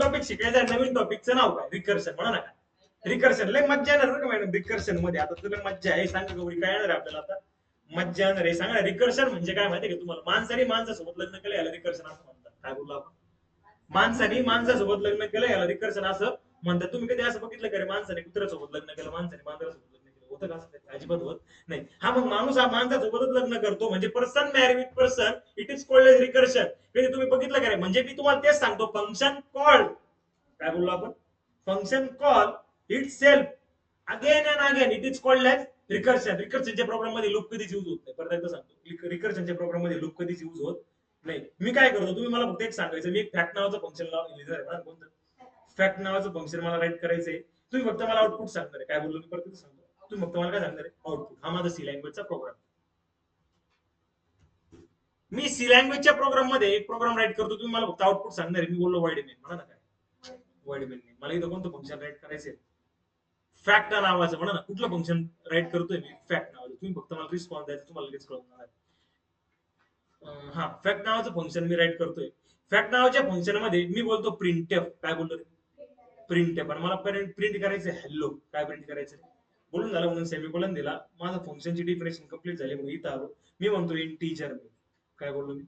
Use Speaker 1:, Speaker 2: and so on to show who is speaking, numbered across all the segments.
Speaker 1: Topic शिकायचा आहे. नवीन टॉपिकचं नाव काय? रिकर्शन. म्हणा ना काय रिकर्शन. लय मज्जा येणार का मॅडम रिकर्शन मध्ये? आता तुला मज्जा आहे, सांग गौरी काय येणार आपल्याला आता? मज्जा येणार आहे. सांगा रिकर्शन म्हणजे काय माहिती का तुम्हाला? माणसाने माणसासोबत लग्न केलं याला रिकर्शन असं म्हणतात. काय बोललो आपण? माणसाने माणसासोबत लग्न केलं याला रिकर्शन असं म्हणतात. तुम्ही कधी असं बघितलं का रे माणसाने कुत्र्यासोबत लग्न केलं, माणसाने मांजरासोबत लग्न केलं? होतं का असं? अजिबात होत नाही. हा मग माणूस हा माणसासोबतच लग्न करतो म्हणजे person marry with person, it is called as recursion. कधी तुम्ही बघितलं का रे? म्हणजे मी तुम्हाला तेच सांगतो, फंक्शन कॉल काय बोललो आपण? Function call itself again and again it is called as recursion. रिकर्शनच्या प्रोग्राम मध्ये लूप कधीच यूज होत नाही. परत एकदा सांगतो, रिकर्शनच्या प्रोग्राम मध्ये लूप कधीच यूज होत नाही. मी काय करतो, तुम्ही मला फक्त एक सांगायचं, मी एक फॅक्ट नावाचं फंक्शन लिहिलं आहे. कोणतं फॅक्ट नावाचं फंक्शन मला राईट करायचंय. तुम्ही फक्त मला आउटपुट सांगणार आहे. काय बोललो मी परत सांगतो, तुम्ही फक्त मला काय सांगणार आहे? आउटपुट. हा माझा सी लँग्वेजचा प्रोग्राम. मी सी लँग्वेजच्या प्रोग्राम मध्ये एक प्रोग्राम राईट करतो. तुम्ही मला फक्त आउटपुट सांगणार आहे. मी बोललो वाईड मेन. म्हणा ना काय वाईड मेन. मला इथं कोणतं फंक्शन राईट करायचंय? फॅक्ट नावाचं. म्हणा ना कुठलं फंक्शन राईट करतोय मी? फॅक्ट नावाचं. तुम्ही फक्त मला रिस्पॉन्स द्यायचं, तुम्हाला लगेच कळणार. हा फॅक्ट नावाचं फंक्शन मी राईट करतोय. फॅक्ट नावाच्या फंक्शन मध्ये मी बोलतो प्रिंटएफ. काय बोलतो रे? प्रिंटएफ. आणि मला प्रिंट करायचं हॅलो. काय प्रिंट करायचं? बोलून झालं म्हणून सेमीकोलन दिला. माझं फंक्शनची डिफिनेशन कंप्लीट झाली. मग इथं आलो, मी म्हणतो इंटीजर मेन. काय बोललो मी?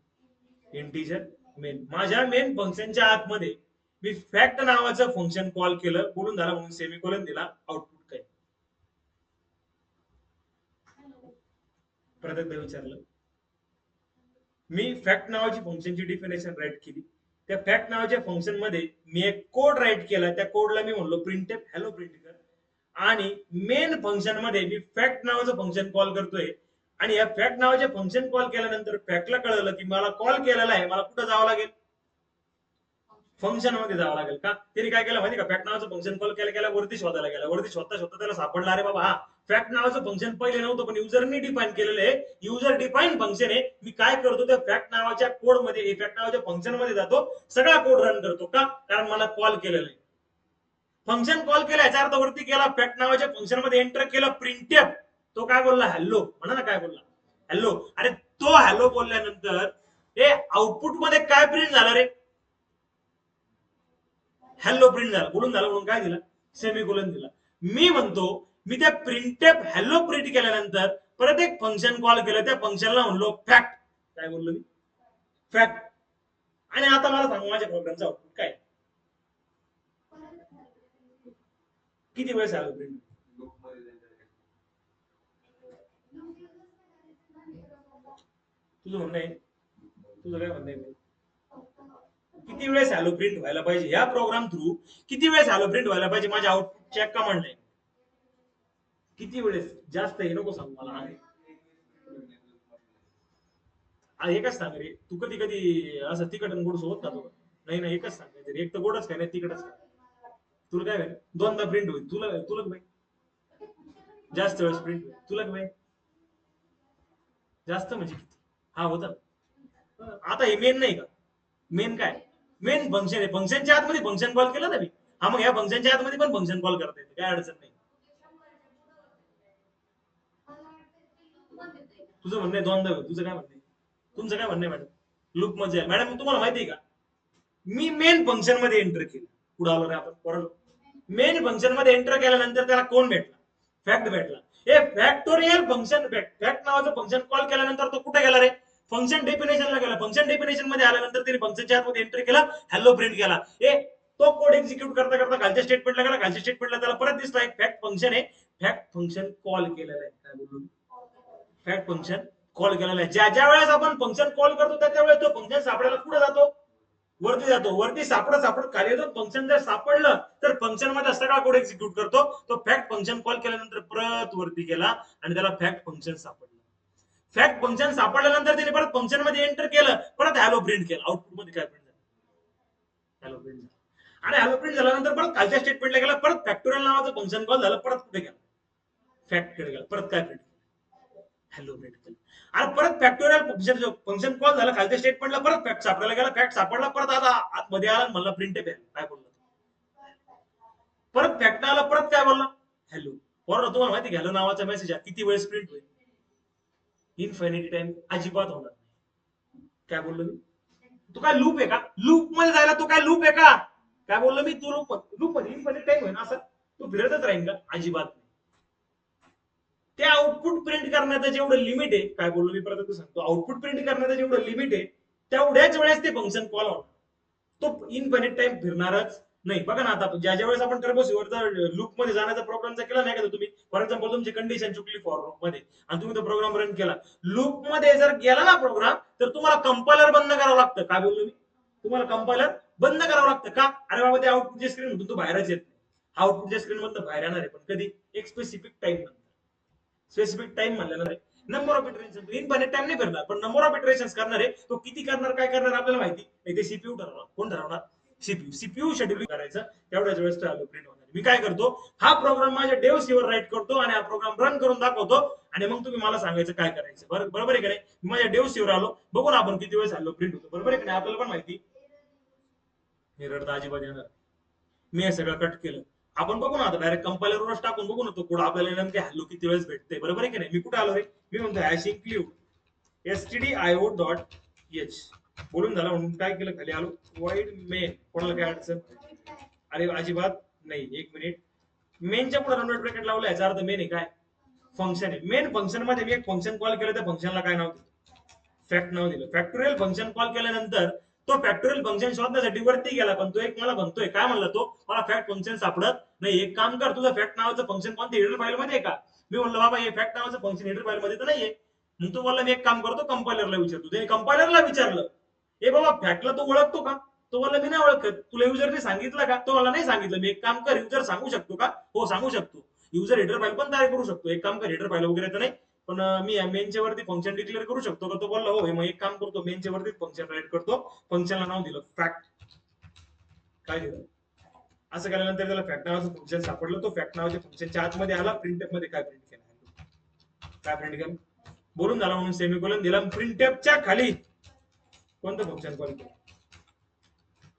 Speaker 1: Integer main. माझ्या मेन फंक्शनच्या आतमध्ये मी फॅक्ट नावाचं फंक्शन कॉल केलं. बोलून झालं म्हणून सेमीकोलन दिला. आउटपुट काय? परत एकदा विचारलं. मी फॅक्ट नावाची फंक्शनची डिफिनेशन राईट केली. त्या फॅक्ट नावाच्या फंक्शन मध्ये मी एक कोड राईट केला. त्या कोडला मी म्हणलो प्रिंटएफ हॅलो प्रिंट कर. आणि मेन फंक्शन मध्ये मी फॅक्ट नावाचं फंक्शन कॉल करतोय. आणि या फॅक्ट नावाचे फंक्शन कॉल केल्यानंतर फॅक्टला कळलं की मला कॉल केलेला आहे, मला कुठं जावं लागेल? फंक्शन मध्ये जावं लागेल. का? त्यांनी काय केलं माहिती का? फॅक्ट नावाचं फंक्शन कॉल केल्या वरती शोधायला गेला. वरती शोधता शोधता त्याला सापडला, अरे बाबा हा फॅक्ट नावाचं फंक्शन पहिले नव्हतं पण युजरनी डिफाईन केलेलं आहे. युजर डिफाईन फंक्शन आहे. मी काय करतो, त्या फॅक्ट नावाच्या कोड मध्ये, फॅक्ट नावाच्या फंक्शन मध्ये जातो, सगळा कोड रन करतो. का? कारण मला कॉल केलेलं आहे. फंक्शन कॉल केला याचा अर्थ वरती केला, फॅक्ट नावाच्या फंक्शन मध्ये एंटर केलं प्रिंटएफ. तो काय बोलला? हॅलो. म्हणा ना काय बोलला? हॅलो. अरे तो हॅलो बोलल्यानंतर हे आउटपुट मध्ये काय प्रिंट झालं रे? हॅलो प्रिंट झाला. बोलून झालं म्हणून काय दिला? सेमीकोलन दिला. मी म्हणतो, मी त्या प्रिंटएफ हॅलो प्रिंट केल्यानंतर परत एक फंक्शन कॉल केलं. त्या फंक्शनला म्हणलो फॅक्ट. काय बोललो मी? फॅक्ट. आणि आता मला सांग माझ्या प्रोग्रामचा आउटपुट काय? किती वेळेस हॅलो प्रिंट? तुझं म्हणणं आहे, तुझं काय म्हणणं आहे? किती वेळेस हॅलो प्रिंट व्हायला पाहिजे या प्रोग्राम थ्रू? किती वेळेस हॅलो प्रिंट व्हायला पाहिजे माझ्या आउटपुट चेक कमांड नाही? किती वेळेस? जास्त हे नको सांगू मला. एकच सांग रे. तू कधी कधी असं तिकट आणि गोड सोबत खातो? नाही नाही, एकच सांगायचं. एक तर गोडच काय नाही तिकडच काय. तुला काय माहिती? दोनदा प्रिंट होईल. तुला तुला माहिती? जास्त वेळेस प्रिंट होईल. तुला काय? जास्त म्हणजे किती? हा होता. आता हे मेन नाही का? मेन काय? मेन फंक्शन आहे. फंक्शनच्या आतमध्ये फंक्शन कॉल केलं ना मी. हा मग या फंक्शनच्या आतमध्ये पण फंक्शन कॉल करता येते, काय अडचण नाही. तुझं म्हणणं आहे दोनदा होईल. तुझं काय म्हणणं आहे? तुमचं काय म्हणणं आहे मॅडम? लूप मध्ये आहे. मॅडम तुम्हाला माहिती आहे का, मी मेन फंक्शन मध्ये एंटर केलं. पुढे आलो रे आपण परत. मेन फंक्शन मध्ये एंटर केल्यानंतर त्याला कोण भेटला? फॅक्ट भेटला. हे फॅक्टोरियल फंक्शन, फॅक्ट नावाचं फंक्शन कॉल केल्यानंतर तो कुठे गेला रे? फंक्शन डेफिनेशनला गेला. फंक्शन डेफिनेशन मध्ये आल्यानंतर त्याने फंक्शनच्या आतमध्ये एंटर केला, हॅलो प्रिंट केला. हे तो कोड एक्झिक्यूट करता करता खालच्या स्टेटमेंटला गेला. खालच्या स्टेटमेंटला त्याला परत दिसला एक फॅक्ट फंक्शन आहे. फॅक्ट फंक्शन कॉल केलेलं आहे. काय बोललो? फॅक्ट फंक्शन कॉल केलेला आहे. ज्या ज्या वेळेस आपण फंक्शन कॉल करतो त्या वेळेस तो फंक्शन सापडायला कुठे जातो? वरती जातो. वरती सापडत सापडत खाली येतो. फंक्शन जर सापडलं तर फंक्शन मध्ये सगळा कोड एक्झिक्यूट करतो. तो फॅक्ट फंक्शन कॉल केल्यानंतर परत वरती गेला आणि त्याला फॅक्ट फंक्शन सापडलं. फॅक्ट फंक्शन सापडल्यानंतर त्याने परत फंक्शन मध्ये एंटर केलं, परत हॅलो प्रिंट केलं. आउटपुट मध्ये काय प्रिंट झालं? हॅलो प्रिंट झालं. आणि हॅलो प्रिंट झाल्यानंतर परत खालच्या स्टेटमेंटला गेला, परत फॅक्टोरियल नावाचं फंक्शन कॉल झालं, परत कुठे गेला? फॅक्ट कडे गेला. परत काय प्रिंट केलं? हॅलो प्रिंट केलं. आणि परत फॅक्टोरियल फंक्शन कॉल झालं, खालच्या स्टेटमेंटला परत फॅक्ट सापडायला गेला. फॅक्ट सापडला, परत आता आतमध्ये आला म्हणला प्रिंट आहे. काय बोलला? परत फॅक्ट आला, परत काय बोलला? हॅलो. बरोबर. तुम्हाला माहिती हॅलो नावाचा मेसेज किती वेळेस प्रिंट होईल? Infinity time. अजिबात होणार नाही. काय बोललो मी? तू काय लूप आहे का? लूप मध्ये जायला तू काय लूप आहे का? काय बोललो मी? तू लूप मध्ये इन्फिनिट टाइम होईल असं तू फिरतच राहील का? अजिबात नाही. ते आउटपुट प्रिंट करण्याचं जेवढं लिमिट आहे, काय बोललो मी परत सांगतो, आउटपुट प्रिंट करण्याचं जेवढं लिमिट आहे तेवढ्याच वेळेस ते फंक्शन कॉल होणार, तो इनफिनिट टाइम फिरणारच नाही. बघा ना, आता ज्या वेळेस आपण टर्बोसिवरचा लूप मध्ये जाण्याचा प्रोग्रामचा केला नाही का तुम्ही, फॉर एक्झाम्पल तुमची कंडिशन चुकली फॉर लूप मध्ये आणि तुम्ही तो प्रोग्राम रन केला, लूप मध्ये जर गेला ना प्रोग्राम, तर तुम्हाला कंपायलर बंद करावं लागतं. काय बोललो मी? तुम्हाला कंपायलर बंद करावं लागतं का? अरे बाबा, ते आउटपुटची स्क्रीन मधून तो बाहेरच येत नाही. आउटपुटच्या स्क्रीन मधून बाहेर येणार आहे, पण कधी? एक स्पेसिफिक टाइम, स्पेसिफिक टाइम म्हणल्यानंतर number of iteration infinite time नाही करणार, पण नंबर ऑफ इटरेशन करणार आहे. तो किती करणार, काय करणार आपल्याला माहिती नाही. ते सीपीयू ठरवणार. कोण ठरवणार? सीपीयू शेड्यूल करायचं. तेवढ्याच वेळेस प्रिंट होणार. मी काय करतो, हा प्रोग्राम माझ्या डेव सीवर राईट करतो आणि हा प्रोग्राम रन करून दाखवतो, आणि मग तुम्ही मला सांगायचं काय करायचं. बरोबर आहे की नाही? माझ्या डेव सीवर आलो, बघू ना आपण किती वेळेस हॅलो प्रिंट होतो. बरोबर आहे की नाही? आपल्याला पण माहिती. हे रडता अजिबात येणार. मी हे सगळं कट केलं. आपण बघू ना आता, डायरेक्ट कंपायलरवरच टाकून बघू ना तो कोड आपल्याला नेमके हॅलो किती वेळेस भेटते. बरोबर आहे की नाही? मी कुठे आलो रे? मी म्हणतो hash include stdio dot H बोलून झाला म्हणून काय केलं, खाली आलो वाईड मेन. कोणाला काय अडचण? अरे अजिबात नाही. एक मिनिट. मेनच्या पुढे रनवेट ब्रॅकेट लावला, याचा अर्थ मेन आहे काय? फंक्शन आहे. मेन फंक्शन मध्ये मी एक फंक्शन कॉल केलं, त्या फंक्शनला काय नाव दिलं? फॅक्ट नाव दिलं. फॅक्टोरियल फंक्शन कॉल केल्यानंतर तो फॅक्टोरियल फंक्शन शोधण्यासाठी वरती गेला, पण तो एक मला म्हणतोय काय, म्हणला तो, मला फॅक्ट फंक्शन सापडत नाही. एक काम कर, तुझं फॅक्ट नावाचं फंक्शन कोणत्या हेडर फाईल मध्ये आहे का? मी म्हणलं बाबा हे फॅक्ट नावाचं फंक्शन हेडर फाईल मध्ये तर नाहीये. मग तो बोलला मी एक काम करतो, कंपायलरला विचारतो. त्याने कंपायलरला विचारलं, ए बाबा फॅक्टला तू ओळखतो का? तो बोलला मी नाही ओळखत. तुला युजरने सांगितलं का? तो मला नाही सांगितलं. मी एक काम कर, युजर सांगू शकतो का? हो सांगू शकतो. युजर हेडर फाईल पण तयार करू शकतो. एक काम कर, हेडर फाईल वगैरे तर नाही, पण मी मेनच्या वरती फंक्शन डिक्लेअर करू शकतो का? तो बोलला हो. मग एक काम करतो, मेनच्या वरती फंक्शन राईट करतो. फंक्शनला नाव दिलं फॅक्ट. काय दिलं? असं केल्यानंतर त्याला फॅक्ट नावाचं फंक्शन सापडलं. तो फॅक्ट नावाच्या फंक्शनच्या आतमध्ये आला. प्रिंटएफ मध्ये काय प्रिंट केलं? काय प्रिंट केलं? बोलून झाला म्हणून सेमीकोलन दिला. प्रिंटएफच्या खाली कोणतं फंक्शन कॉल केलं?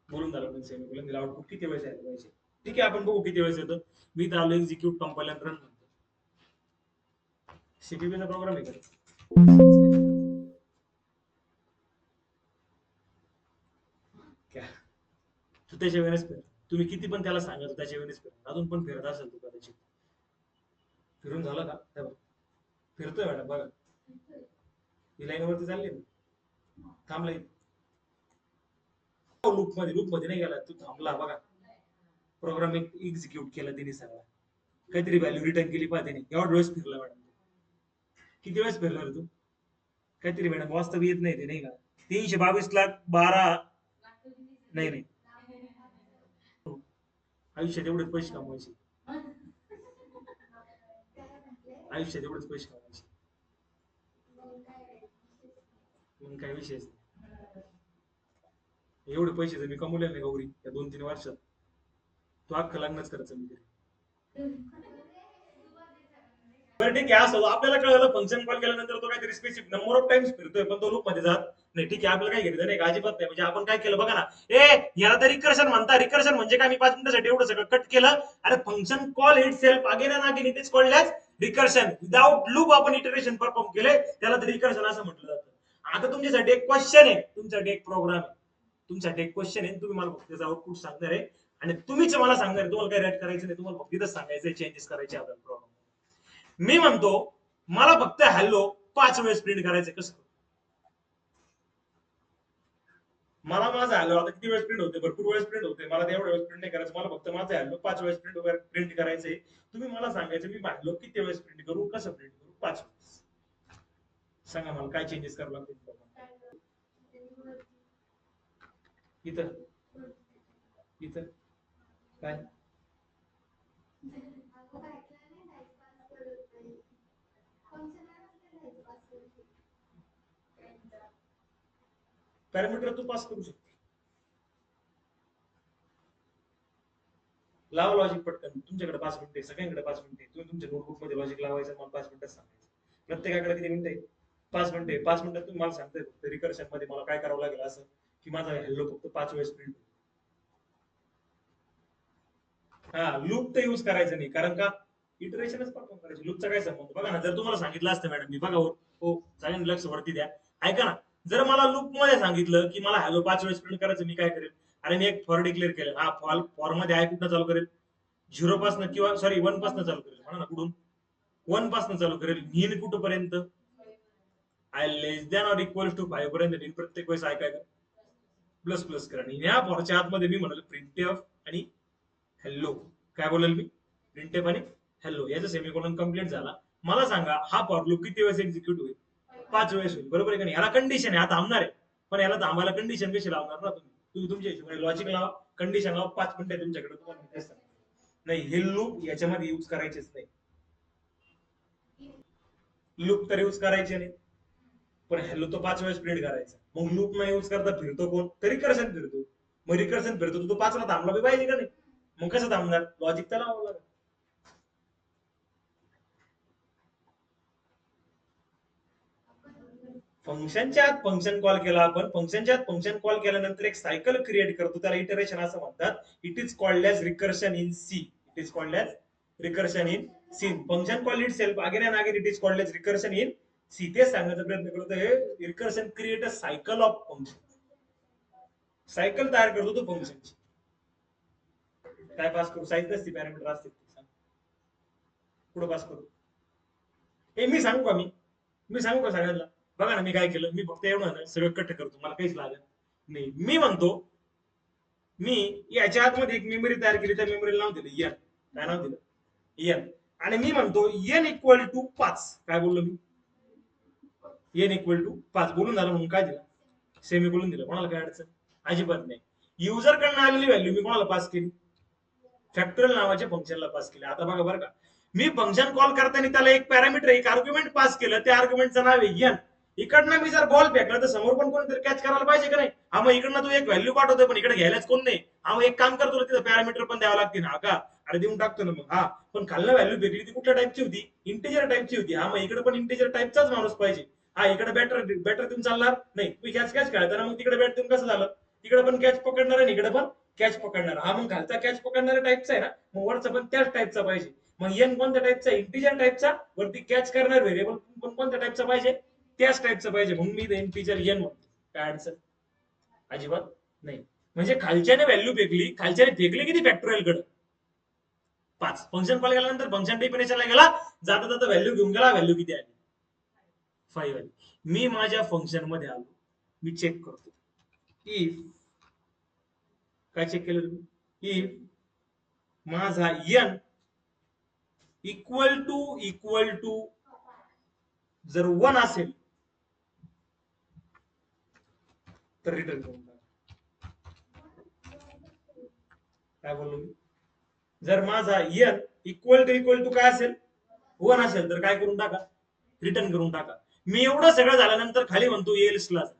Speaker 1: बोलून झाला म्हणून सेमीकोलन दिला. आउटपुट किती वेळेस यायला पाहिजे? ठीक आहे, आपण बघू किती वेळेस येतं. मी तर आलो एक्झिक्यूट कंपाइलर रन म्हणतो. सीपीपीचा प्रोग्राम आहे का? तू त्याच्या वेळेस फिर. तुम्ही किती पण त्याला सांगा, त्याच्या वेळेस फिर. अजून पण फिरत असेल तू कदाचित. फिरून झालं का? फिरतोय मॅडम बघा. ही लाईन वरती चालली ना, थांबला. लूप मध्ये नाही गेला, तू थांबला बघा. प्रोग्राम एक्झिक्यूट केला तिने सगळा, काहीतरी व्हॅल्यू रिटर्न केली पाहिजे. एवढा वेळेस फिरला मॅडम. किती वेळेस फिरला रे तू? काहीतरी मॅडम वास्तव येत नाही ते, नाही का? 322,12,000. नाही नाही, आयुष्यात एवढेच पैसे कमवायचे. आयुष्यात एवढेच पैसे कमवायचे. मग काय विषयच नाही. एवढे पैसे जर मी कमवले नाही गौरी या 2-3 वर्षात, तो अख्खं लग्नच करायचं मी. बरं ठीक आहे, असं आपल्याला कळलं फंक्शन कॉल केल्यानंतर तो काहीतरी स्पेसिफिक नंबर ऑफ टाइम्स फिरतोय, पण तो लूप मध्ये जात नाही. ठीक आहे, आपल्याला काय घेतलं नाही, अजिबात नाही. म्हणजे आपण काय केलं बघा ना, याला तर रिकर्शन म्हणता. रिकर्शन म्हणजे काय? मी 5 मिनिटासाठी एवढं सगळं कट केलं. अरे function call itself again and again, it is called as recursion. Without loop आपण इटरेशन परफॉर्म केले, त्याला तर रिकर्शन असं म्हटलं जातं. आता तुमच्यासाठी एक क्वेश्चन आहे, तुमच्यासाठी एक प्रोग्राम आहे, तुमच्यासाठी एक क्वेश्चन आहे. तुम्ही मला फक्त त्याचं आउटपुट सांगणार आहे, आणि तुम्हीच मला सांगणार आहे. तुम्हाला काही रेट करायचं नाही, तुम्हाला फक्त इथंच सांगायचं चेंजेस करायचे आपल्याला प्रोग्राम. मी म्हणतो मला फक्त हॅलो 5 वेळेस प्रिंट करायचं. कसं? मला माझा हॅलो आता किती वेळेस प्रिंट होते? भरपूर वेळेस प्रिंट होते. मला एवढ्या वेळेस प्रिंट नाही करायचं. मला फक्त माझा हॅलो 5 वेळेस प्रिंट करायचंय. तुम्ही मला सांगायचं मी हॅलो किती वेळेस प्रिंट करू, कसं प्रिंट करू? 5 वेळेस. सांगा मला काय चेंजेस करावं लागतील. इथं इथं काय पॅरामीटर तू पास करू शकतो. लावा लॉजिक पटकन. तुमच्याकडे 5 मिनिटं आहे, सगळ्यांकडे 5 मिनिटं आहे. तुम्ही तुमच्या नोटबुक मध्ये लॉजिक लावायचं, मला 5 मिनिटात सांगायचं. प्रत्येकाकडे किती मिनिटं आहे? 5 मिनिटं आहे. 5 मिनिटात तुम्ही मला सांगताय फक्त रिकर्शन मध्ये मला काय करावं लागेल, असं की माझा हॅलो फक्त 5 वेळेस प्रिंट. हा, लूप तर यूज करायचं नाही, कारण का इटरेशनच परफॉर्म करायची. लूपचा काय संबंध? बघा ना, जर तुम्हाला सांगितलं असतं मॅडम, मी बघा हो सगळ्यांनी लक्ष वरती द्या, ऐका ना. जर मला लूप मध्ये सांगितलं की मला हॅलो 5 वेळेस प्रिंट करायचं, मी काय करेल? अरे मी एक फॉर डिक्लेअर केलं, हा फॉर मध्ये आय कुठं चालू करेल, 0 पासून किंवा सॉरी 1 पासून चालू करेल, म्हणा ना कुठून 1 पासून चालू करेल, नीन कुठपर्यंत i less than or equal to 5 पर्यंत नीन प्रत्येक वेळेस आय काय करा प्लस प्लस करा. आणि या फॉरच्या आतमध्ये मी म्हणाल प्रिंटफ आणि हॅलो, काय बोलेल मी प्रिंटफ आणि हॅलो, याचा सेमीकोलन कंप्लीट झाला. मला सांगा हा फॉर लूप किती वेळेस एक्झिक्यूट होईल, 5 वेळेस होईल, बरोबर आहे का नाही. याला कंडिशन आहे, आता थांबणार आहे, पण याला थांबायला कंडिशन कशी लावणार ना तुम्ही तुमच्या हिशोबाने लॉजिक लावा, कंडिशन लावा, 5 मिनिटं तुमच्याकडे तुम्हाला नाही. हे लूप याच्यामध्ये युज करायचेच नाही, लूप तर युज करायचे नाही, पण हॅलो तो 5 वेळेस प्रिंट करायचा. मग लूप नाही युज करता फिरतो कोण, तर रिकर्शन फिरतो. मग रिकर्शन फिरतो तो 5 ला थांबला बी पाहिजे का नाही, मग कसं थांबणार, लॉजिक तर लावावं लागेल. फंक्शनच्या आत फंक्शन कॉल केला आपण, फंक्शनच्या आत फंक्शन कॉल केल्यानंतर एक सायकल क्रिएट करतो, त्याला इटरेशन असं म्हणतात. It is called as recursion in C, it is called as recursion in C. Function call itself again and again, it is called as recursion in C. तेच सांगण्याचा प्रयत्न करतो, हे recursion create a cycle of function, cycle तयार करतो तो फंक्शनची. काय पास करू, साईज नसते, पॅरामीटर असते, पुढे पास करू. हे मी सांगू का, मी सांगू का सगळ्यांना. बघा ना मी काय केलं, मी फक्त एवढं ना सगळं कट करतो, मला काहीच लागत नाही. मी म्हणतो मी याच्या आतमध्ये एक मेमरी तयार केली, त्या मेमरीला नाव दिलं एन. काय नाव दिलं, एन. आणि मी म्हणतो एन इक्वल टू 5. काय बोललो मी, एन इक्वल टू 5 बोलून झालं, म्हणून काय दिलं, सेमी बोलून दिलं. कोणाला काय अडचण अजिबात नाही. युजर कडनं आलेली व्हॅल्यू मी कोणाला पास केली, फॅक्टोरियल नावाच्या फंक्शनला पास केली. आता बघा बरं का, मी फंक्शन कॉल करताना त्याला एक पॅरामीटर एक आर्ग्युमेंट पास केलं, त्या आर्ग्युमेंटचं नाव आहे एन. इकडनं मी जर बॉल फेकला तर समोर पण कोणीतरी कॅच करायला पाहिजे का नाही. हा मग इकडनं तू एक व्हॅल्यू पाठवतोय पण इकडे घ्यायलाच कोण नाही. हा मग एक काम करतो, तिथं पॅरामीटर पण द्यावं लागते ना का, अरे देऊन टाकतो ना मग. हा पण खाल्लं व्हॅल्यू फेकली ती कुठल्या टाईपची होती, इंटिजर टाईपची होती. हा मग इकडे पण इंटिजर टाईपचाच माणूस पाहिजे. हा इकडे बॅटर देऊन चालणार नाही, तुम्ही कॅच कॅच खेळताना मग तिकडे बॅट देऊन कसं झालं, तिकडे पण कॅच पकडणार आणि इकडे पण कॅच पकडणार. हा मग खालचा कॅच पकडणाऱ्या टाईपचा आहे ना, मग वरचा पण त्याच टाईपचा पाहिजे. मग एन कोणत्या टाईपचा, इंटिजर टाईपचा. वरती कॅच करणार व्हेरिएबल पण कोणत्या टाईपचा पाहिजे, त्याच टाईपचा पाहिजे. म्हणून मी इंटिजर एन म्हणतो. काय अडचण अजिबात नाही. म्हणजे खालच्याने व्हॅल्यू फेकली, खालच्याने फेकली किती, फॅक्टोरियल कडे 5. फंक्शन कॉल केल्यानंतर फंक्शन डेफिनेशनला गेला, जाता जाता व्हॅल्यू घेऊन गेला, व्हॅल्यू किती आली, 5 आली. मी माझ्या फंक्शन मध्ये आलो, मी चेक करतो इफ, काय चेक केलं तुम्ही, इफ माझा एन इक्वल टू जर 1 असेल तर रिटर्न करून टाका. काय बोललो मी, जर माझा एन इक्वल टू काय असेल, 1 असेल तर काय करून टाका, रिटर्न करून टाका. मी एवढं सगळं झाल्यानंतर खाली म्हणतो एल्सला जा.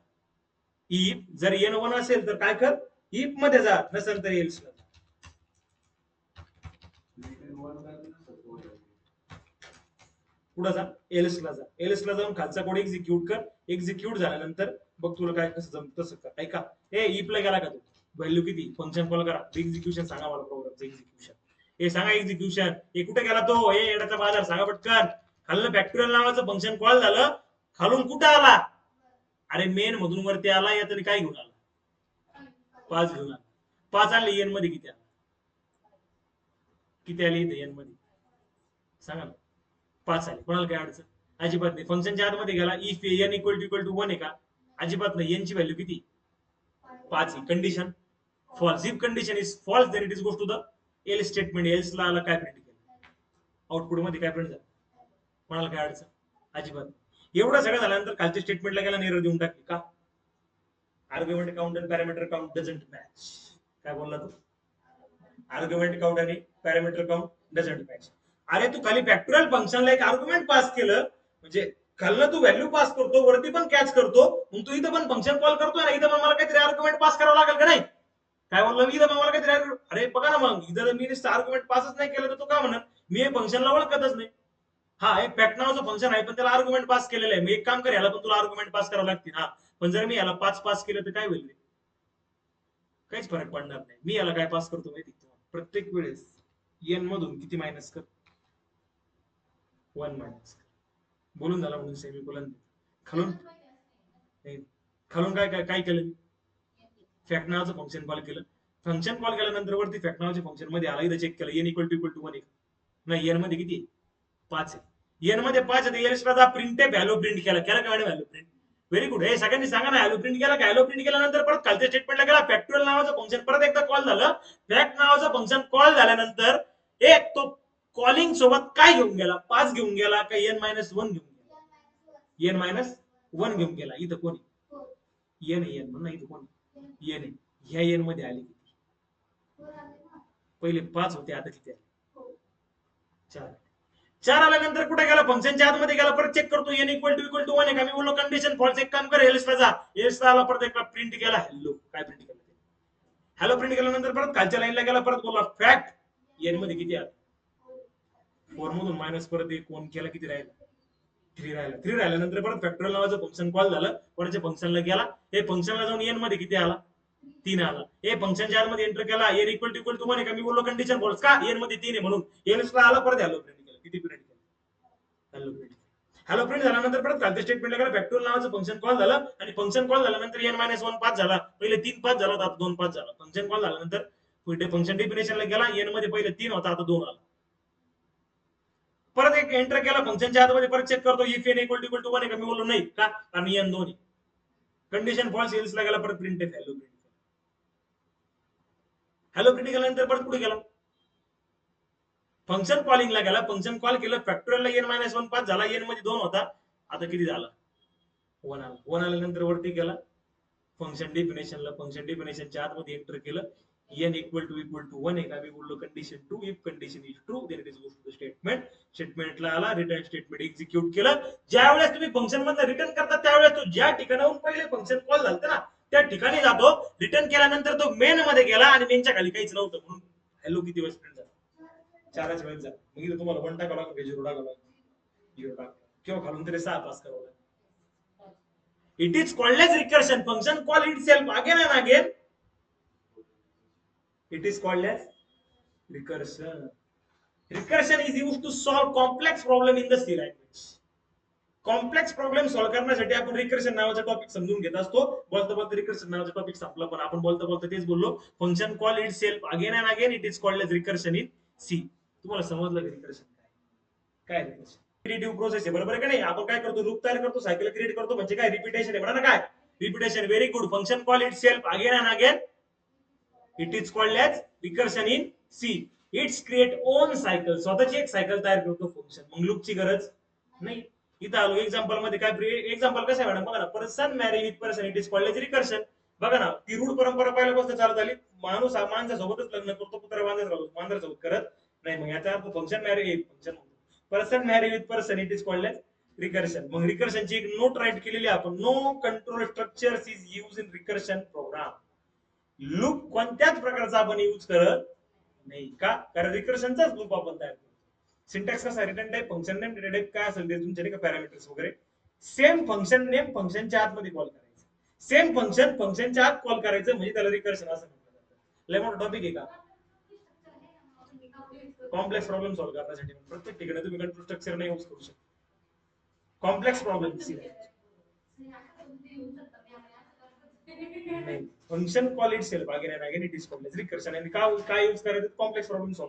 Speaker 1: इफ जर एन 1 असेल तर काय कर, इफ मध्ये जा, नसेल तर एल्सला जा. पुढे जा, एल्सला जा, एल्सला जाऊन खालचा कोड एक्झिक्यूट कर. एक्झिक्यूट झाल्यानंतर बघ तुला काय कसं जमत तसं कर. ऐका, ए इफला गेला का तू, व्हॅल्यू किती, फंक्शन कॉल करा, एक्झिक्यूशन सांगा मला, प्रोग्रामचं एक्झिक्यूशन हे सांगा. एक्झिक्यूशन हे कुठे गेला तो, हे येण्याचा बाजार सांगा पटकन. खालनं फॅक्टोरियल नावाचं फंक्शन कॉल झालं, खालून कुठं आला, अरे मेन मधून वरती आला, या तरी काय घेऊन आला, 5 घेऊन आला. 5 आले, एन मध्ये किती आला, किती आली इथे एन मध्ये सांगा ना, 5 आले. कोणाला काय अडचण अजिबात नाही. फंक्शनच्या आतमध्ये गेला, इफ एन इक्वल टू 1 आहे का, अजिबात नाही. एनची व्हॅल्यू किती, 5 आहे. Condition false, if condition is false then it is goes to the else statement. Else ला आला, काय प्रिंट केलं, आउटपुट मध्ये काय प्रिंट झालं. कोणाला काय अडचण अजिबात. एवढं सगळं झाल्यानंतर खालच्या स्टेटमेंटला गेला, एरर देऊन टाकली का, आर्ग्युमेंट काउंट आणि पॅरामीटर काउंट डझंट मॅच. काय बोलला तू, आर्ग्युमेंट काउंट आणि पॅरामीटर काउंट डझंट मॅच. अरे तू खाली फॅक्टोरियल फंक्शनला एक आर्ग्युमेंट पास केलं, म्हणजे खालनं तू व्हॅल्यू पास करतो, वरती पण कॅच करतो, मग तू इथं पण फंक्शन कॉल करतोय ना, इथं पण मला काहीतरी आर्ग्युमेंट पास करावं लागेल का नाही. काय बोललो मी, इथं मला काहीतरी, अरे बघा ना, मग इथं मी आर्ग्युमेंट पासच नाही केलं तर तू काय म्हणणार, मी हे फंक्शनला ओळखतच नाही. हा एक पॅट नावाचं फंक्शन आहे, पण त्याला आर्ग्युमेंट पास केलेलं आहे. मी एक काम कर, याला पण तुला आर्ग्युमेंट पास करावं लागतील. हा पण जर मी याला 5 पास केलं तर काय होईल, काहीच फरक पडणार नाही. मी याला काय पास करतो माहिती, प्रत्येक वेळेस एन मधून किती मायनस कर, 1 मायनस कर. बोलून झाला म्हणून सेमीकोलन. खालून खालून काय काय काय केलं, फॅक्ट नावाचं फंक्शन कॉल केलं, फंक्शन कॉल केल्यानंतर वरती फॅक्ट नावाच्या फंक्शन मध्ये आला, इथं चेक केलं एन इक्वल टू 1 नाही, एन मध्ये किती 5 आहे, एन मध्ये 5 आहे, एल प्रिंट व्हॅल्यू प्रिंट केला का madam value print? Very good. हे सगळ्यांनी सांगा ना, व्हॅल्यू प्रिंट केला का? व्हॅल्यू प्रिंट केल्यानंतर परत खालच्या स्टेटमेंटला गेला, फॅक्टोरियल नावाचं फंक्शन परत एकदा कॉल झालं. फॅक्ट नावाचं फंक्शन कॉल झाल्यानंतर एक तो कॉलिंग सोबत काय घेऊन गेला? 5 घेऊन गेला का एन मायनस 1 घेऊन गेला? एन मायनस 1 घेऊन गेला. इथं कोणी एन एन म्हणून इथं कोणी एन, ह्या एन मध्ये आली किती? पहिले 5 होते, आता किती आले? 4. 4 आल्यानंतर कुठे गेला? फंक्शनच्या आतमध्ये गेला, परत चेक करतो एन इक्वल टू 1 आहे का? मी बोललो कंडिशन फॉल्स. एक काम कर, एल्सला जा, एल्सला आला, परत एकदा प्रिंट केला हॅलो. काय प्रिंट केलं? हॅलो प्रिंट केल्यानंतर परत खालच्या लाईनला गेला, परत बोलला फॅक्ट एन मध्ये किती आला? 4 मधून मायनस परत एक 1 केला, किती राहिला? 3 राहिला. 3 राहिल्यानंतर परत फॅक्टोरियल नावाचं फंक्शन कॉल झालं, वरच्या फंक्शनला गेला, हे फंक्शनला जाऊन एन मध्ये किती आला? 3 आला. हे फंक्शनच्या आतमध्ये एंटर केला, एन इक्वल टू 1 आहे का? मी बोललो कंडिशन फॉल्स का? एन मध्ये 3 आहे म्हणून. एल्सला आला, परत हॅलो प्रिंट केलं. किती प्रिंट केलं? Hello print. हॅलो प्रिंट झाल्यानंतर परत खालच्या स्टेटमेंटला गेला, फॅक्टोरियल नावाचं फंक्शन कॉल झालं, आणि फंक्शन कॉल झाल्यानंतर एन मायनस 1 5 झाला. पहिले 3 5 झाला, आता 2 5 झाला. फंक्शन कॉल झाल्यानंतर पुढे फंक्शन डेफिनेशनला गेला, एन मध्ये पहिले 3 होता, आता 2 आला. परत एक एंटर केला फंक्शनच्या आतमध्ये, परत चेक करतो इफ एन इक्वल टू 1 आहे का? मी बोललो नाही का, कारण एन 2 आहे. Condition false. एल्सला गेला, परत print hello print. Hello print केल्यानंतर परत कुठे गेला? फंक्शन कॉलिंगला गेला, फंक्शन कॉल केलं, फॅक्टोरियलला एन मायनस 1 5 झाला, एन मध्ये 2 होता, आता किती झाला? 1 आला. 1 आल्यानंतर वरती गेला फंक्शन डेफिनेशनला, फंक्शन डेफिनेशनच्या आतमध्ये एंटर केलं एन इक्वल टू 1 आहे का? मी बोललो condition true. If condition is true then it is goes to statement. स्टेटमेंटला आला, रिटर्न स्टेटमेंट एक्झिक्यूट केलं. ज्या वेळेस तुम्ही फंक्शन मधनं रिटर्न करता, त्यावेळेस तो ज्या ठिकाणाहून पहिले फंक्शन कॉल झालं ना, त्या ठिकाणी जातो. रिटर्न केल्यानंतर तो मेन मध्ये गेला, आणि मेनच्या खाली काहीच नव्हतं, म्हणून हॅलो किती वेळेस प्रिंट झाला? 4च वेळेस झाला. मग इथं तुम्हाला 1 टाकावं लागेल, 0 टाकावं लागेल, 0 टाकावं किंवा खालून तरी 6 पास करावं लागेल. It is called as recursion. Function call itself again and again. It is called as recursion. Recursion is used to solve complex problem in the C language. Complex problem solve करण्यासाठी आपण recursion नावाचा topic समजून घेत असतो. बोलता बोलता recursion नावाचा topic संपला, पण आपण बोलता बोलता तेच बोललो. Function call itself again and again. It is called as recursion in C. तुम्हाला समजलं की रिकर्शन काय? काय रिकर्शन? क्रिएटिव्ह प्रोसेस आहे, बरोबर आहे का नाही? आपण काय करतो? लूप तयार करतो, सायकल क्रिएट करतो, म्हणजे काय? रिपिटेशन आहे, म्हणा ना काय? Repetition. Very good. Function call itself again and again. It is called as recursion in C. It's create own cycle. स्वतःची एक सायकल तयार करतो फंक्शन. मग लूपची गरज नाही. इथं आलो एक्झाम्पल मध्ये, काय एक्झाम्पल कसं आहे मॅडम? बघा ना, person marry with person, it is called as recursion. बघा ना, ती रूढ परंपरा पहिल्यापासून चालत आली. माणूस माणसासोबतच लग्न करतो, कुत्रा मांजरासोबत करत नाही. मग याचा अर्थ function marry function person marry with person, it is called as recursion. मग रिकर्शनची एक नोट राईट केलेली आपण. No control structures is use in recursion program. Loop कोणत्याच प्रकारचा आपण यूज करत नाही का? कारण रिकर्शनचाच लूप आपण तयार करतो. सिंटॅक्स कसा? Return type, function name, data type काय असेल ते तुमचे का पॅरामीटर्स वगैरे. सेम फंक्शन नेम फंक्शनच्या आतमध्ये कॉल करायचं, सेम फंक्शन फंक्शनच्या आत कॉल करायचं, म्हणजे त्याला रिकर्शन असं म्हटलं जातं. लय मोठा टॉपिक आहे का? कॉम्प्लेक्स प्रॉब्लेम सॉल्व्ह करण्यासाठी प्रत्येक ठिकाणी तुम्ही कंट्रोल स्ट्रक्चर नाही यूज करू शकता. Complex problem function call itself again and again. It is called as recursion. आणि काय यूज करायचं? Complex problem solve